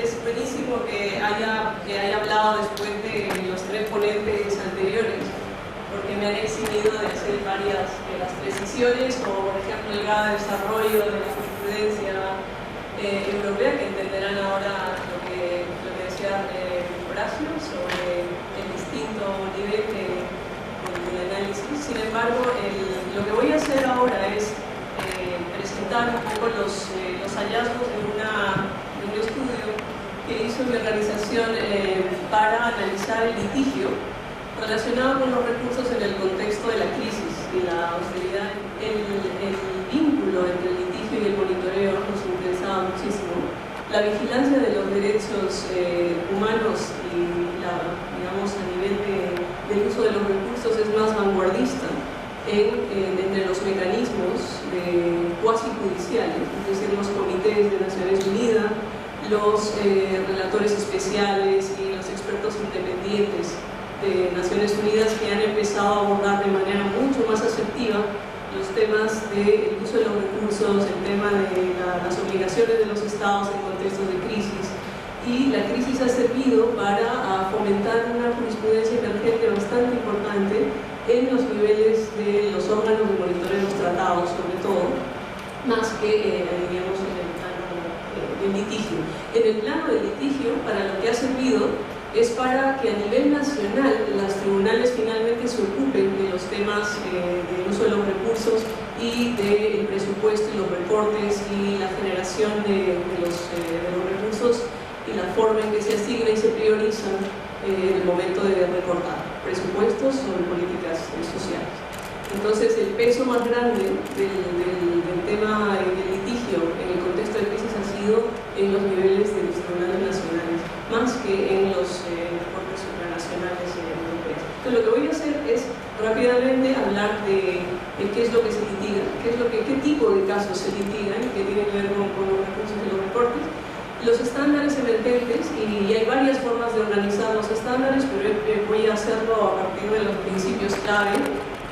es buenísimo que haya hablado después de los tres ponentes anteriores, porque me han eximido de hacer varias de las precisiones, como por ejemplo el grado de desarrollo de la jurisprudencia europea, que entenderán ahora lo que decía Horacio sobre el distinto nivel del análisis. Sin embargo, lo que voy a hacer ahora es presentar un poco los hallazgos de un estudio que hizo mi organización para analizar el litigio relacionado con los recursos en el contexto de la crisis y la austeridad. El vínculo entre el litigio y el monitoreo nos interesaba muchísimo. La vigilancia de los derechos humanos y digamos, a nivel del uso de los recursos es más vanguardista entre los mecanismos cuasi judiciales, es decir, los comités de Naciones Unidas, los relatores especiales y los expertos independientes de Naciones Unidas, que han empezado a abordar de manera mucho más asertiva los temas del uso de los recursos, el tema de las obligaciones de los estados en contextos de crisis. Y la crisis ha servido para fomentar una jurisprudencia emergente bastante importante en los niveles de los órganos de monitoreo de los tratados, sobre todo, más que, digamos, en el plano del litigio. En el plano del litigio, para lo que ha servido es para que a nivel nacional los tribunales finalmente se ocupen de los temas del uso de los recursos y del presupuesto y los recortes y la generación de los recursos y la forma en que se asigna y se priorizan en el momento de recortar presupuestos sobre políticas sociales. Entonces, el peso más grande del tema del litigio en el contexto de crisis ha sido en los niveles de los tribunales nacionales, más que en los cortes supranacionales europeos. Entonces, lo que voy a hacer es rápidamente hablar de qué es lo que se litiga, qué tipo de casos se litigan, que tienen que ver con los recursos y los recortes, los estándares emergentes, y hay varias formas de organizar los estándares, pero voy a hacerlo a partir de los principios clave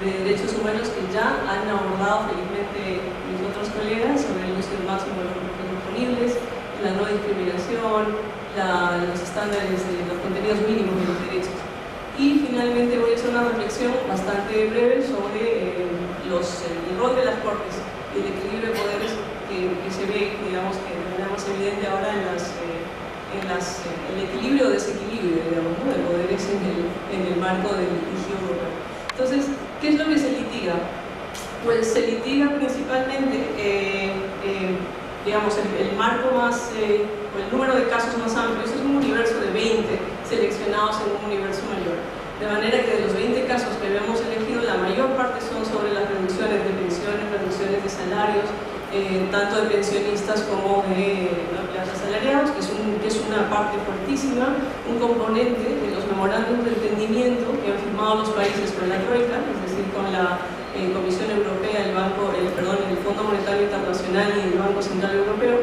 de derechos humanos que ya han abordado felizmente mis otros colegas sobre el uso máximo de los recursos disponibles, la no discriminación, los estándares de los contenidos mínimos de los derechos. Y finalmente voy a hacer una reflexión bastante breve sobre el rol de las cortes y el equilibrio de poderes que se ve, digamos, que de manera más evidente ahora el equilibrio o desequilibrio, digamos, ¿no?, de poderes en el marco del litigio europeo. Entonces, ¿qué es lo que se litiga? Pues se litiga principalmente, digamos, el marco más, o el número de casos más amplios es un universo de 20 seleccionados en un universo mayor. De manera que de los 20 casos que habíamos elegido, la mayor parte son sobre las reducciones de pensiones, reducciones de salarios, tanto de pensionistas como de empleados asalariados, que es una parte fuertísima, un componente de los memorándums de entendimiento que han firmado los países con la Troika, es decir, con la Comisión Europea, el Fondo Monetario Internacional y el Banco Central Europeo,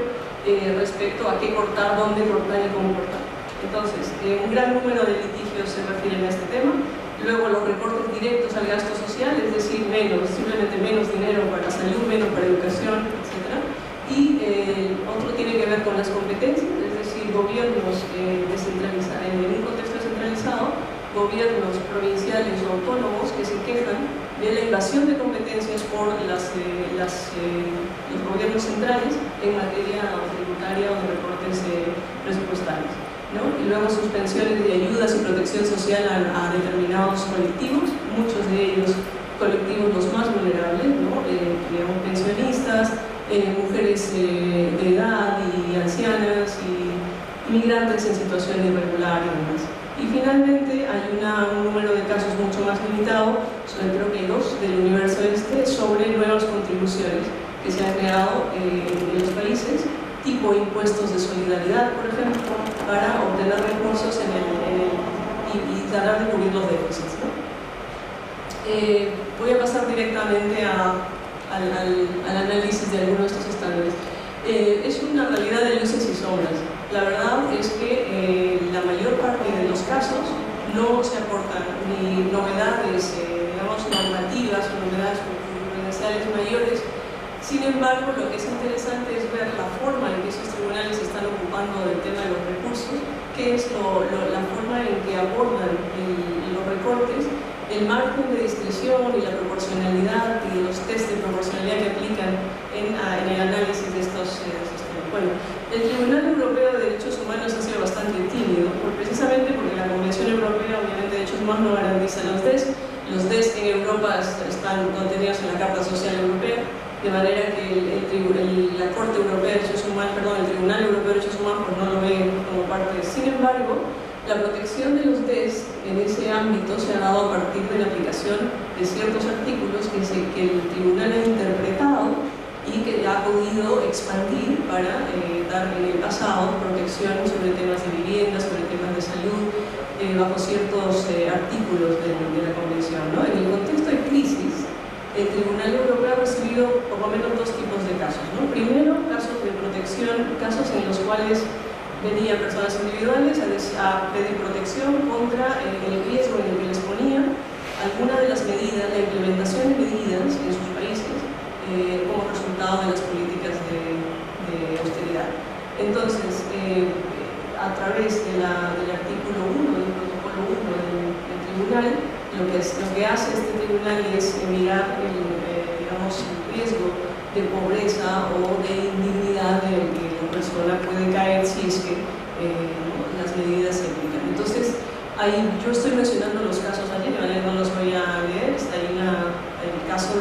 respecto a qué cortar, dónde cortar y cómo cortar. Entonces, un gran número de litigios se refieren a este tema. Luego, los recortes directos al gasto social, es decir, simplemente menos dinero para salud, menos para educación, etc. Y otro tiene que ver con las competencias, es decir, gobiernos descentralizados, en un contexto descentralizado, gobiernos provinciales o autónomos que se quejan de la invasión de competencias por los gobiernos centrales en materia tributaria o de recortes presupuestarios, ¿no? Y luego suspensiones de ayudas y protección social a determinados colectivos, muchos de ellos colectivos los más vulnerables, ¿no? Digamos, pensionistas, mujeres de edad y ancianas y migrantes en situación irregular y demás. Y finalmente hay un número de casos mucho más limitado, creo que dos, del universo sobre nuevas contribuciones que se han creado en los países, tipo impuestos de solidaridad, por ejemplo, para obtener recursos y tratar de cubrir los déficits, ¿no? Voy a pasar directamente al análisis de algunos de estos estándares. Es una realidad de luces y sombras. La verdad es que la mayor parte de los casos no se aportan ni novedades, digamos, normativas o novedades jurisprudenciales mayores. Sin embargo, lo que es interesante es ver la forma en que esos tribunales se están ocupando del tema de los recursos qué es la forma en que abordan los recortes, el margen de discreción y la proporcionalidad y los test de proporcionalidad que aplican en el análisis de estos temas. Bueno, el Tribunal Europeo de Derechos Humanos ha sido bastante tímido, precisamente porque la Convención Europea obviamente de Derechos Humanos no garantiza los DES. Los DES en Europa están contenidos en la Carta Social Europea, de manera que la Corte Europea de Derechos Humanos, perdón, el Tribunal Europeo de Derechos Humanos pues no lo ve como parte. Sin embargo, la protección de los DES en ese ámbito se ha dado a partir de la aplicación de ciertos artículos que el Tribunal ha interpretado y que ha podido expandir para dar en el pasado protección sobre temas de vivienda, sobre temas de salud, bajo ciertos artículos de la Convención, ¿no? En el contexto de crisis, el Tribunal Europeo ha recibido por lo menos dos tipos de casos, ¿no? Primero, casos de protección, casos en los cuales venían personas individuales a pedir protección contra el riesgo en el que les ponía alguna de las medidas, la implementación de medidas en sus países como resultado de las políticas de austeridad. Entonces, a través del artículo 1 del protocolo 1 del tribunal, lo que hace este tribunal es mirar el riesgo de pobreza o de indignidad en el que la persona puede caer si es que las medidas se aplican. Entonces, ahí yo estoy mencionando los casos allí, no los voy a leer, está ahí el caso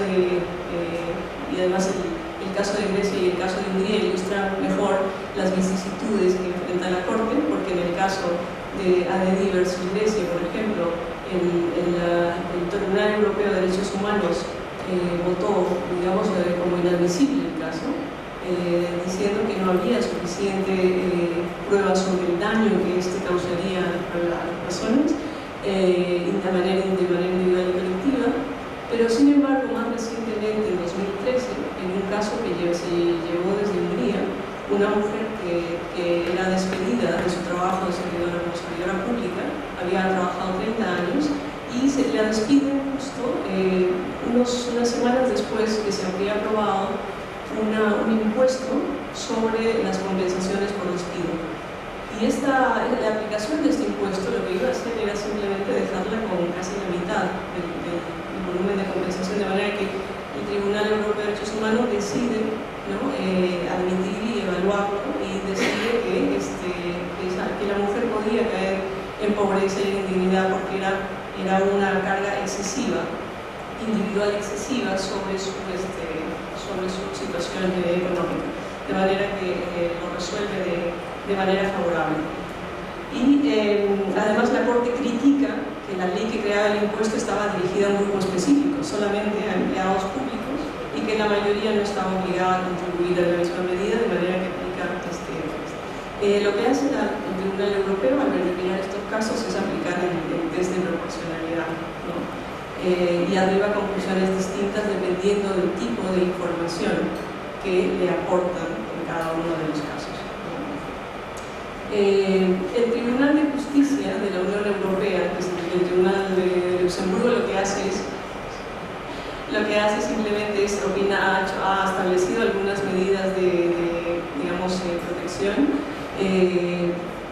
y además el caso de Grecia y el caso de Hungría ilustran mejor las vicisitudes que enfrenta la Corte, porque en el caso de AD versus Grecia, por ejemplo, el Tribunal Europeo de Derechos Humanos votó, digamos, como inadmisible el caso, diciendo que no había suficiente pruebas sobre el daño que este causaría a las personas de manera individual y colectiva, pero sin embargo, más recientemente, en 2013, en un caso que se llevó desde Hungría, una mujer que era despedida de su trabajo de servidora pública, había trabajado 30 años, y se la despiden justo unas semanas después que se habría aprobado un impuesto sobre las compensaciones por despido. Y la aplicación de este impuesto lo que iba a hacer era simplemente dejarla con casi la mitad del volumen de compensación, de manera que el Tribunal Europeo de Derechos Humanos decide, ¿no?, admitir y evaluarlo y decide que la mujer podía caer en pobreza y en indignidad porque era una carga excesiva, individual excesiva sobre su situación económica, de manera que lo resuelve de manera favorable. Y además la Corte critica que la ley que creaba el impuesto estaba dirigida a un grupo específico, solamente a empleados públicos, y que la mayoría no estaba obligada a contribuir a la misma medida, de manera que aplica este impuesto. Lo que hace el Tribunal Europeo al verificar estos casos es aplicar el test de proporcionalidad, ¿no? Y arriba conclusiones distintas dependiendo del tipo de información que le aportan en cada uno de los casos. El Tribunal de Justicia de la Unión Europea, que es el Tribunal de Luxemburgo, lo que hace simplemente es ha establecido algunas medidas de protección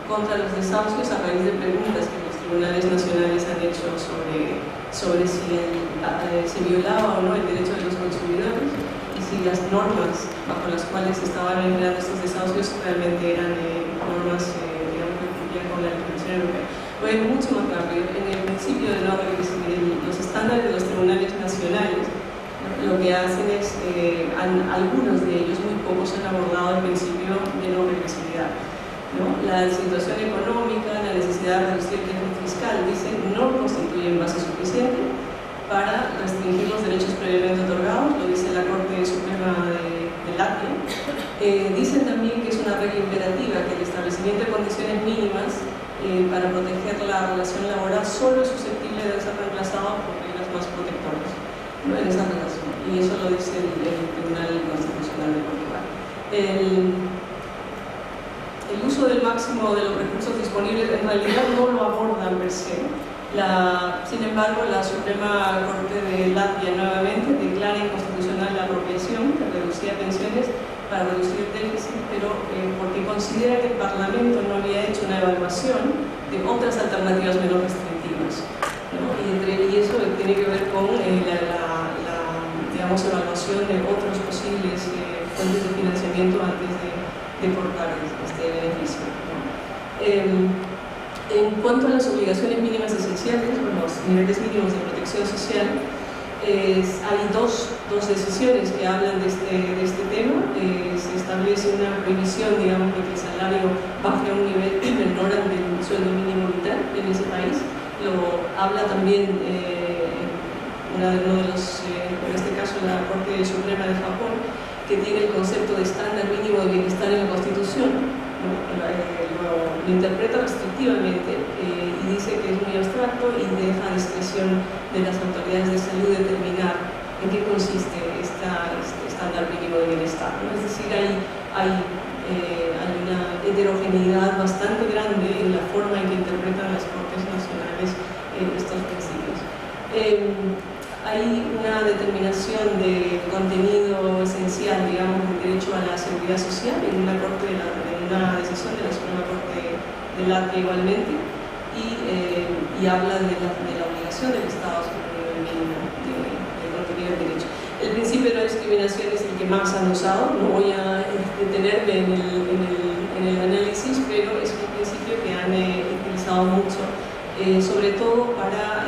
contra los desahucios a raíz de preguntas que los tribunales nacionales han hecho sobre si se violaba o no el derecho de los consumidores y si las normas bajo las cuales estaban empleando estos desahucios realmente eran normas que cumplían con la legislación europea. Voy a ir mucho más rápido. En el principio de no regresividad, los estándares de los tribunales nacionales, lo que hacen es, algunos de ellos, muy pocos, han abordado el principio de no regresividad, ¿no? La situación económica, la necesidad de reducir el déficit fiscal, dicen, no constituyen base suficiente para restringir los derechos previamente otorgados, lo dice la Corte Suprema de Latvia. Dicen también que es una regla imperativa que el establecimiento de condiciones mínimas para proteger la relación laboral solo es susceptible de ser reemplazado por reglas más protectoras, ¿no?, en esa relación. Y eso lo dice el Tribunal Constitucional de Portugal. El uso del máximo de los recursos disponibles en realidad no lo abordan per se. Sin embargo, la Suprema Corte de Latvia nuevamente declara inconstitucional la apropiación que reducía pensiones para reducir el déficit, pero porque considera que el Parlamento no había hecho una evaluación de otras alternativas menos restrictivas, ¿no? Y eso tiene que ver con digamos, evaluación de otros posibles fuentes de financiamiento antes de cortar este beneficio, ¿no? En cuanto a las obligaciones mínimas esenciales, bueno, los niveles mínimos de protección social, hay dos decisiones que hablan de este tema. Se establece una prohibición, digamos, de que el salario baje a un nivel menor al del sueldo mínimo vital en ese país. Lo habla también en este caso la Corte Suprema de Japón, que tiene el concepto de estándar mínimo de bienestar en la Constitución, ¿no? Lo interpreta restrictivamente y dice que es muy abstracto y deja a discreción de las autoridades de salud determinar en qué consiste este estándar mínimo de bienestar, ¿no? Es decir, hay una heterogeneidad bastante grande en la forma en que interpretan las Cortes Nacionales estos principios. Hay una determinación de contenido esencial, digamos, del derecho a la seguridad social en una decisión de la Suprema Corte del ATE igualmente, y habla de la obligación del Estado sobre el nivel mínimo de contenido del derecho. El principio de no discriminación es el que más han usado, no voy a detenerme en el análisis, pero es un principio que han utilizado mucho, sobre todo para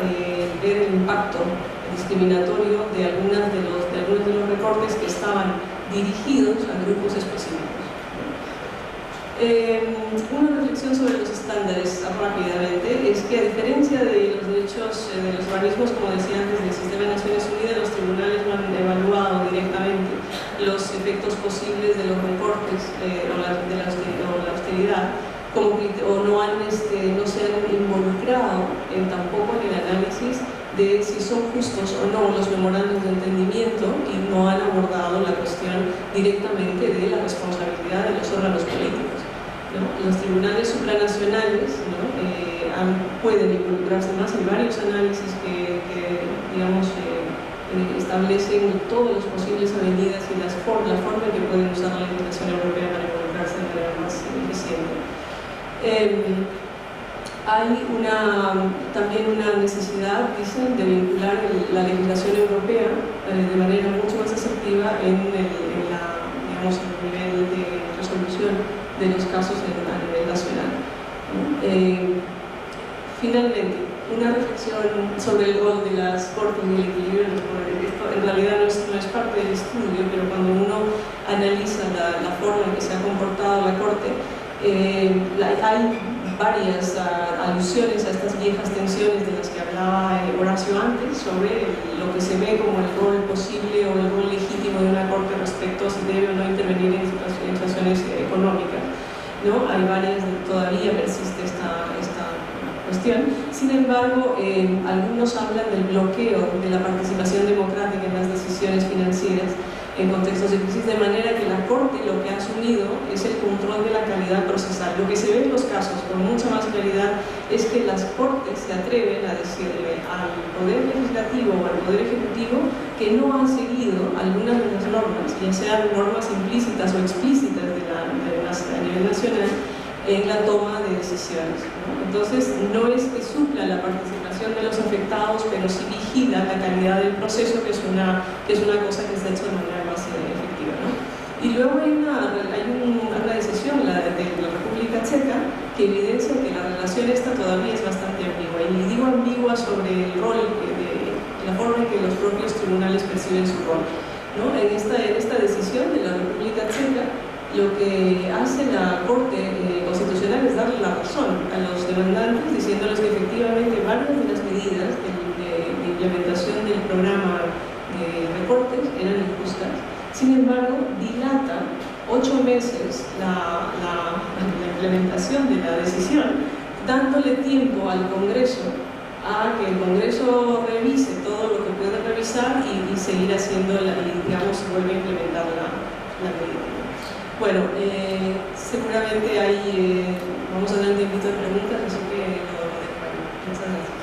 ver el impacto discriminatorio de algunos de los recortes que estaban dirigidos a grupos específicos. Una reflexión sobre los estándares rápidamente es que, a diferencia de los derechos de los organismos, como decía antes, del sistema de Naciones Unidas, los tribunales no han evaluado directamente los efectos posibles de los recortes o la austeridad, o no se han involucrado tampoco en el análisis de si son justos o no los memorandos de entendimiento, y no han abordado la cuestión directamente de la responsabilidad de los órganos políticos, ¿no? Los tribunales supranacionales, ¿no? Pueden involucrarse más. Hay varios análisis que digamos, establecen todas las posibles avenidas y la forma en que pueden usar la legislación europea para involucrarse de manera más eficiente. Hay también una necesidad, dicen, de vincular la legislación europea de manera mucho más asertiva en el nivel de resolución de los casos a nivel nacional, ¿no? Finalmente, una reflexión sobre el rol de las Cortes y el equilibrio de los poderes. Esto en realidad no es parte del estudio, pero cuando uno analiza la forma en que se ha comportado la Corte, hay varias alusiones a estas viejas tensiones de las que hablaba Horacio antes, sobre lo que se ve como el rol posible o el rol legítimo de una Corte respecto a si debe o no intervenir en situaciones económicas, ¿no? Hay varias, todavía persiste esta cuestión. Sin embargo, algunos hablan del bloqueo de la participación democrática en las decisiones financieras en contextos de crisis, de manera que la Corte lo que ha asumido es el control de la calidad procesal. Lo que se ve en los casos con mucha más claridad es que las Cortes se atreven a decirle al Poder Legislativo o al Poder Ejecutivo que no han seguido algunas de las normas, ya sean normas implícitas o explícitas a nivel nacional, en la toma de decisiones, ¿no? Entonces, no es que supla la participación de los afectados, pero sí vigila la calidad del proceso, que es una cosa que se ha hecho de manera más efectiva, ¿no? Y luego hay una decisión, la de la República Checa, que evidencia que la relación esta todavía es bastante ambigua. Y digo ambigua sobre el rol, la forma en que los propios tribunales perciben su rol, ¿no? En esta decisión de la República Checa, lo que hace la Corte Constitucional es darle la razón a los demandantes, diciéndoles que efectivamente varias de las medidas de implementación del programa de recortes eran injustas. Sin embargo, dilata 8 meses la implementación de la decisión, dándole tiempo al Congreso a que el Congreso revise todo lo que puede revisar y seguir haciendo, digamos, vuelve a implementar la medida. Bueno, seguramente vamos a dar un tiempito de preguntas, así que lo dejo ahí. Muchas gracias.